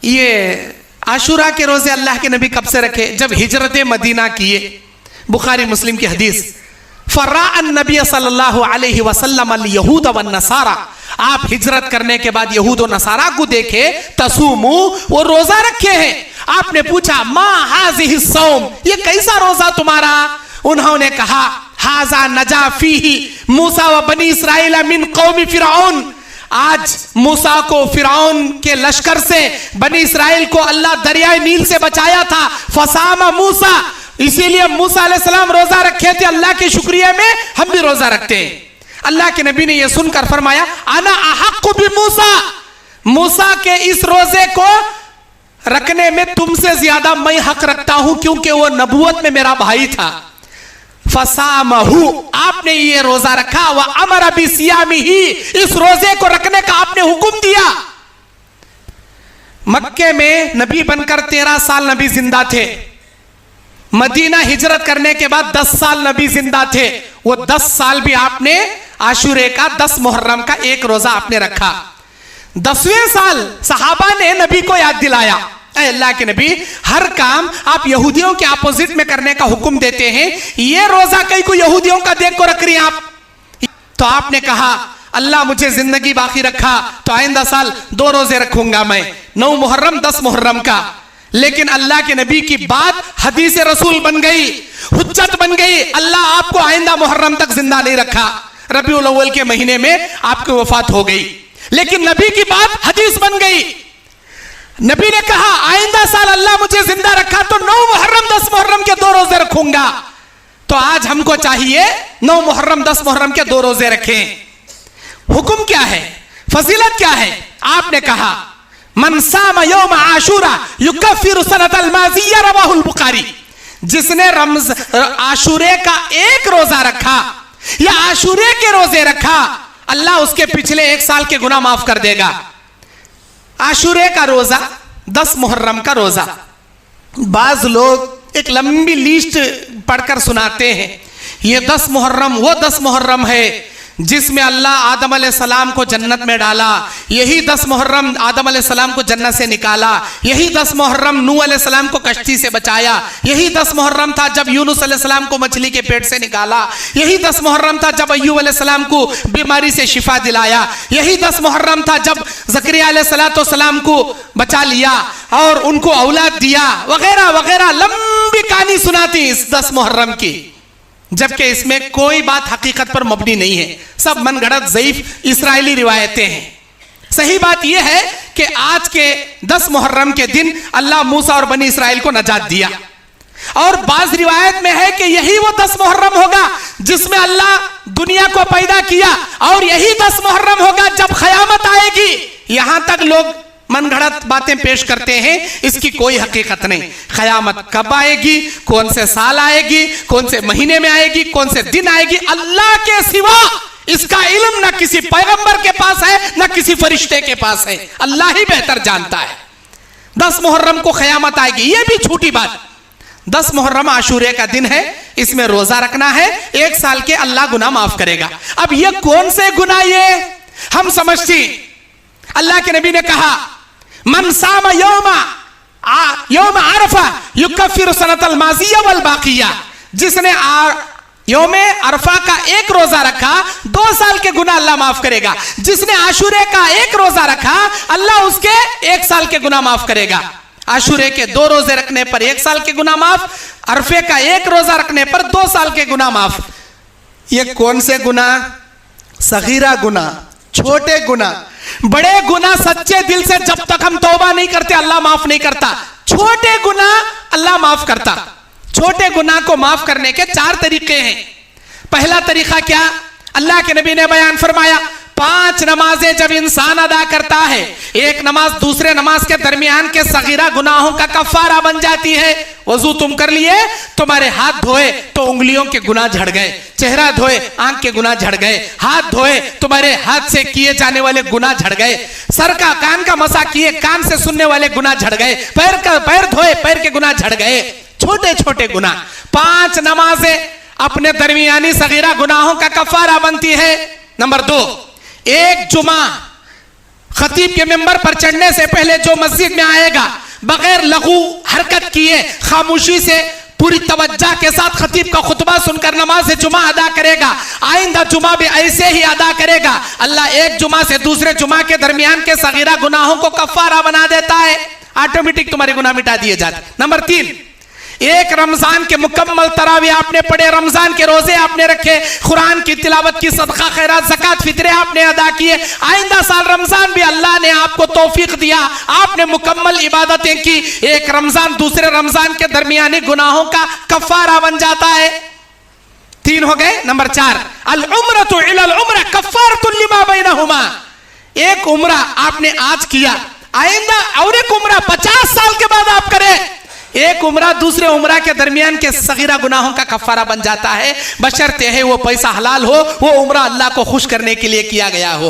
ये आशुरा के रोजे अल्लाह के नबी कब से रखे? जब हिजरत मदीना किए। बुखारी मुस्लिम की हदीस, फर्रा नबी सल्लल्लाहु अलैहि वसल्लम अल यहूद व नसारा, आप हिजरत करने के बाद यहूद और नसारा को देखे, तसूमू, वो रोजा रखे हैं। आपने पूछा मा हाज़िहि सौम, ये कैसा रोजा तुम्हारा? उन्होंने कहा हाजा नजा फीही मूसा व बनी इस्राइल मिन कौमी फिरौन, आज मूसा को फिरौन के लश्कर से, बनी इस्राइल को अल्लाह दरियाए नील से बचाया था। फसामा मूसा, इसीलिए मूसा अलैहिस्सलाम रोजा रखे थे। अल्लाह के शुक्रिया में हम भी रोजा रखते हैं। अल्लाह के नबी ने यह सुनकर फरमाया अना अहक्कु बि मूसा, मूसा के इस रोजे को रखने में तुमसे ज्यादा मैं हक रखता हूं, क्योंकि वो नबूवत में मेरा भाई था। फसामहु, आपने ये रोजा रखा। व अमर बिसियामिही, इस रोजे को रखने का आपने हुक्म दिया। मक्के में नबी बनकर 13 साल नबी जिंदा थे। मदीना हिजरत करने के बाद 10 साल नबी जिंदा थे। वो 10 साल भी आपने आशुरे का 10 मुहर्रम का एक रोजा आपने रखा। 10वें साल सहाबा ने नबी को याद दिलाया, अल्लाह के नबी, हर काम आप यहूदियों के अपोजिट में करने का हुक्म देते हैं, ये रोजा कई को यहूदियों का देख को रख रही हैं आप। तो आपने कहा अल्लाह मुझे जिंदगी बाकी रखा तो आइंदा साल 2 रोजे रखूंगा मैं, 9 मुहर्रम 10 मुहर्रम का। लेकिन अल्लाह के नबी की बात हदीस रसूल बन गई, हुज्जत बन गई। अल्लाह आपको आइंदा मुहर्रम तक जिंदा नहीं रखा, रबीउल अव्वल के महीने में आपकी वफात हो गई। लेकिन नबी की बात हदीस बन गई। नबी ने कहा आइंदा साल अल्लाह मुझे जिंदा रखा तो 9 मुहर्रम 10 मुहर्रम के 2 रोजे रखूंगा। तो आज हमको चाहिए 9 मुहर्रम 10 मुहर्रम के 2 रोजे रखें। हुक्म क्या है, फजीलत क्या है? आपने कहा मन साम यौम आशूरा युकफ्फिरु सनतल माज़िया, रवाहुल बुखारी, जिसने आशूरे का एक रोजा रखा या आशूरे के रोजे रखा, अल्लाह उसके पिछले 1 साल के गुनाह माफ कर देगा। आशूरे का रोजा, 10 मुहर्रम का रोजा, बाज लोग एक लंबी लिस्ट पढ़कर सुनाते हैं। ये 10 मुहर्रम वो 10 मुहर्रम है जिसमें अल्लाह आदम अलैहिस्सलाम को जन्नत में डाला, यही 10 मुहर्रम आदम अलैहिस्सलाम को जन्नत से निकाला, यही 10 मुहर्रम नूह अलैहिस्सलाम को कश्ती से बचाया, यही 10 मुहर्रम था जब यूनुस अलैहिस्सलाम को मछली के पेट से निकाला, यही 10 मुहर्रम था जब अय्यूब अलैहिस्सलाम को बीमारी से शिफा दिलाया, यही 10 मुहर्रम था जब ज़करिया अलैहिस्सलाम को बचा लिया और उनको औलाद दिया, वगैरह वगैरह लंबी कहानी सुनाती इस 10 मुहर्रम की, जबकि इसमें कोई बात हकीकत पर मबनी नहीं है, सब मनगढ़ंत ज़ईफ इस्राएली रिवायतें हैं। सही बात यह है कि आज के 10 मुहर्रम के दिन अल्लाह मूसा और बनी इस्राइल को नजात दिया, और बाज रिवायत में है कि यही वो 10 मुहर्रम होगा जिसमें अल्लाह दुनिया को पैदा किया, और यही 10 मुहर्रम होगा जब क़यामत आएगी। यहां तक लोग मनगढ़ंत बातें पेश करते हैं, इसकी कोई हकीकत नहीं। क़यामत कब आएगी, कौन से साल आएगी, कौन से महीने में आएगी, कौन से दिन आएगी, अल्लाह के सिवा इसका इल्म न किसी पैगंबर के पास है न किसी फरिश्ते के पास है, अल्लाह ही बेहतर जानता है। 10 मुहर्रम को क़यामत आएगी, यह भी छोटी बात। 10 मुहर्रम आशूरे का दिन है, इसमें रोजा रखना है, 1 साल के अल्लाह गुनाह माफ करेगा। अब ये कौन से गुनाह, ये हम समझती। अल्लाह के नबी ने कहा मन साम यौम अरफा युकफ्फिरु सनतल माज़िया वल बाकिया, जिसने यौम अरफा का एक रोजा रखा 2 साल के गुनाह अल्लाह माफ करेगा। जिसने आशूरे का एक रोजा रखा अल्लाह उसके 1 साल के गुनाह माफ करेगा। आशूरे के 2 रोजे रखने पर 1 साल के गुनाह माफ, अरफे का 1 रोजा रखने पर 2 साल के गुनाह माफ। ये कौन से गुनाह? सगीरा गुनाह, छोटे गुनाह। बड़े गुनाह सच्चे दिल से जब तक हम तौबा नहीं करते अल्लाह माफ नहीं करता, छोटे गुनाह अल्लाह माफ करता। छोटे गुनाह को माफ करने के 4 तरीके हैं। पहला तरीका क्या? अल्लाह के नबी ने बयान फरमाया 5 नमाजें जब इंसान अदा करता है, एक नमाज दूसरे नमाज के दरमियान के सगीरा गुनाहों का कफारा बन जाती है। वजू तुम कर लिए, तुम्हारे हाथ धोए तो उंगलियों के गुनाह झड़ गए, चेहरा धोए आंख के गुनाह झड़ गए, हाथ धोए तुम्हारे हाथ से किए जाने वाले गुनाह झड़ गए, सर का कान का मसा किए कान से सुनने वाले गुनाह झड़ गए, पैर धोए पैर के गुनाह झड़ गए। छोटे छोटे गुनाह। 5 नमाजें अपने दरमियानी सगीरा गुनाहों का कफारा बनती है। नंबर 2, एक जुमा खतीब के मेंबर पर चढ़ने से पहले जो मस्जिद में आएगा बगैर लघु हरकत किए खामोशी से पूरी तवज्जो के साथ खतीब का खुतबा सुनकर नमाज जुमा अदा करेगा, आइंदा जुमा भी ऐसे ही अदा करेगा। अल्लाह एक जुमा से दूसरे जुमा के दरमियान के सगीरा गुनाहों को कफ्फारा बना देता है, ऑटोमेटिक तुम्हारे गुनाह मिटा दिए जाते। नंबर 3, एक रमजान के मुकम्मल तरावी आपने पढ़े, रमजान के रोजे आपने रखे, कुरान की तिलावत की, सदका खैरात ज़कात फितरे आपने अदा किए, आइंदा साल रमजान भी अल्लाह ने आपको तौफीक दिया, आपने मुकम्मल इबादतें की, एक रमजान दूसरे रमजान के दरमियानी गुनाहों का कफ्फारा बन जाता है। 3 हो गए। नंबर 4, अल उम्रतु इलल उम्रा कफ्फारतुन लिमा बैनहुमा। एक उम्रा आपने आज किया, आइंदा और एक उम्रा 50 साल के बाद आप करें, एक उम्रा दूसरे उम्रा के दरमियान के सगीरा गुनाहों का कफ्फारा बन जाता है, बशर्ते है वो पैसा हलाल हो, वो उम्रा अल्लाह को खुश करने के लिए किया गया हो।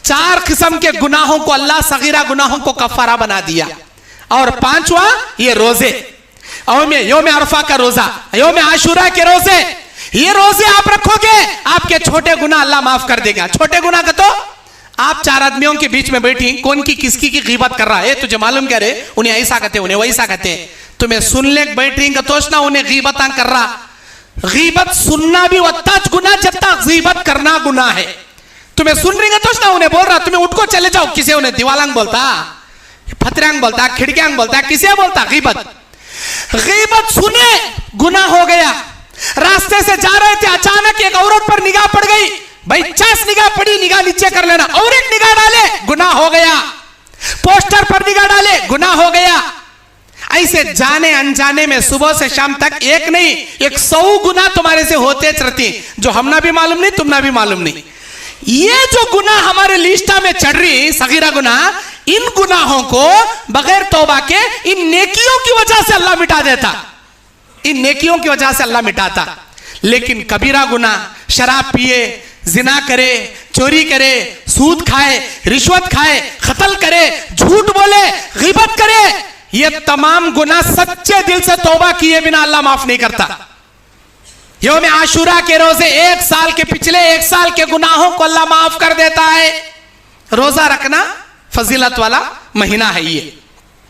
4 किस्म के गुनाहों को अल्लाह सगीरा गुनाहों को कफ्फारा बना दिया। और 5वां ये रोजे, योम अरफा का रोजा, योम आशुरा के रोजे, ये रोजे आप रखोगे आपके छोटे गुनाह अल्लाह माफ कर देगा। छोटे गुनाह का तो आप 4 आदमियों के बीच में बैठी, कौन की किसकी की गीबत कर रहा है, तुझे मालूम क्या रे, उन्हें ऐसा कहते उन्हें वैसा कहते, तुम्हें सुनने बैठी तोच ना उन्हें गीबत कर रहा। गीबत सुनना भी वत्ता गुना जत्ता गीबत करना गुना है। तुम्हें सुन रही तोच ना उन्हें बोल रहा, तुम्हें उठ को चले जाओ, किसे उन्हें दीवालांग बोलता, फतरंग बोलता, खिड़कियांग बोलता, किसे बोलता गीबत। गीबत सुने गुना हो गया। रास्ते से जा रहे थे, अचानक एक औरत पर निगाह पड़ गई, भाई 50 निगाह पड़ी, निगाह नीचे कर लेना, और एक निगाह डाले गुनाह हो गया। पोस्टर पर निगाह डाले गुनाह हो गया। ऐसे जाने अनजाने में सुबह से शाम तक एक नहीं 100 गुनाह तुम्हारे से होते रहती, जो हमना भी मालूम नहीं, तुमना भी मालूम नहीं। ये जो गुनाह हमारे लिस्टा में चढ़ रही सगीरा गुनाह, इन गुनाहों को बगैर तौबा के इन नेकियों की वजह से अल्लाह मिटा देता, इन नेकियों की वजह से अल्लाह मिटाता। लेकिन कबीरा गुनाह, शराब पिए, जिना करे, चोरी करे, सूद खाए, रिश्वत खाए, कत्ल करे, झूठ बोले, गीबत करे, ये तमाम गुनाह सच्चे दिल से तौबा किए बिना अल्लाह माफ नहीं करता। यौम आशुरा के रोजे 1 साल के पिछले 1 साल के गुनाहों को अल्लाह माफ कर देता है। रोजा रखना फजीलत वाला महीना है ये।